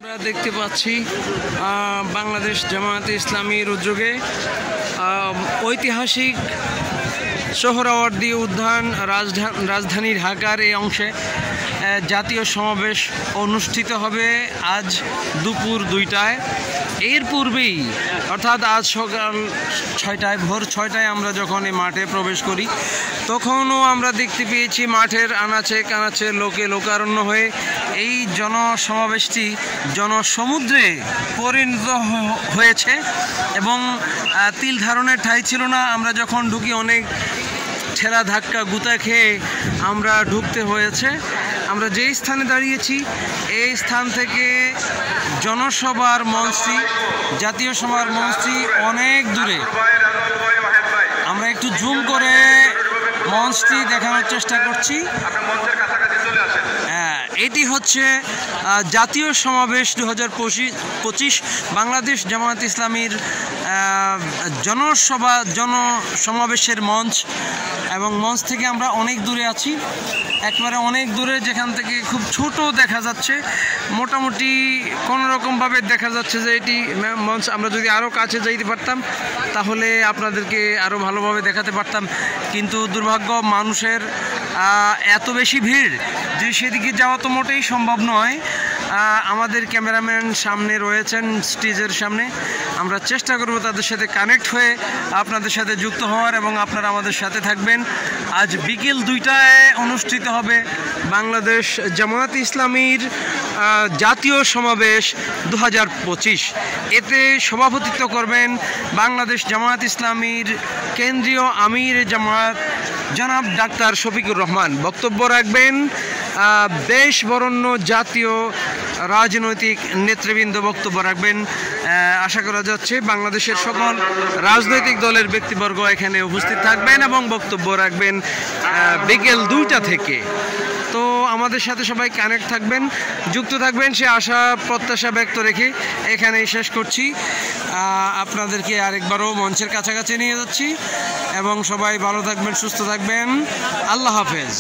আমরা দেখতে পাচ্ছি বাংলাদেশ জামায়াতে ইসলামীর উদ্যোগে ঐতিহাসিক সোহরাওয়ার্দী উদ্যান রাজধানী ঢাকার এই অংশে জাতীয় সমাবেশ অনুষ্ঠিত হবে আজ দুপুর 2টায়। এর পূর্বেই অর্থাৎ আজ সকাল 6টায় ভোর 6টায় আমরা যখন এই মাঠে প্রবেশ করি তখনও আমরা দেখতে পেয়েছি মাঠের আনাচে কানাচে লোকে লোকারণ্য হয়ে এই জনসমাবেশটি জনসমুদ্রে পরিণত হয়েছে এবং তিল ধারণের ঠাঁই ছিল না। আমরা যখন ঢুকি অনেক ঠেলা ধাক্কা গুতা খেয়ে আমরা ঢুকতে হয়েছে। আমরা যেই স্থানে দাঁড়িয়েছি এই স্থান থেকে জনসভার মঞ্চটি, জাতীয় সভার মঞ্চটি অনেক দূরে। আমরা একটু জুম করে মঞ্চটি দেখানোর চেষ্টা করছি। এটি হচ্ছে জাতীয় সমাবেশ 2025 বাংলাদেশ জামায়াত ইসলামীর জনসমাবেশের মঞ্চ, এবং মঞ্চ থেকে আমরা অনেক দূরে আছি, একবারে অনেক দূরে, যেখান থেকে খুব ছোট দেখা যাচ্ছে। মোটামুটি কোনোরকমভাবে দেখা যাচ্ছে যে এটি মঞ্চ। আমরা যদি আরও কাছে যাইতে পারতাম তাহলে আপনাদেরকে আরও ভালোভাবে দেখাতে পারতাম, কিন্তু দুর্ভাগ্য মানুষের এত বেশি ভিড় যে সেদিকে যাওয়া তো মোটেই সম্ভব নয়। আমাদের ক্যামেরাম্যান সামনে রয়েছেন স্টেজের সামনে, আমরা চেষ্টা করব তাদের সাথে কানেক্ট হয়ে আপনাদের সাথে যুক্ত হওয়ার, এবং আপনারা আমাদের সাথে থাকবেন। আজ বিকেল 2টায় অনুষ্ঠিত হবে বাংলাদেশ জামায়াত ইসলামীর জাতীয় সমাবেশ 2025। এতে সভাপতিত্ব করবেন বাংলাদেশ জামায়াত ইসলামীর কেন্দ্রীয় আমির জামায়াত জনাব ডাক্তার শফিকুর রহমান। বক্তব্য রাখবেন দেশ বরেণ্য জাতীয় রাজনৈতিক নেতৃবৃন্দ বক্তব্য রাখবেন। আশা করা যাচ্ছে বাংলাদেশের সকল রাজনৈতিক দলের ব্যক্তিবর্গ এখানে উপস্থিত থাকবেন এবং বক্তব্য রাখবেন বিকেল 2টা থেকে। তো আমাদের সাথে সবাই কানেক্ট থাকবেন, যুক্ত থাকবেন, সে আশা প্রত্যাশা ব্যক্ত রেখে এখানেই শেষ করছি। আপনাদেরকে আরেকবারও মঞ্চের কাছাকাছি নিয়ে যাচ্ছি, এবং সবাই ভালো থাকবেন, সুস্থ থাকবেন। আল্লাহ হাফেজ।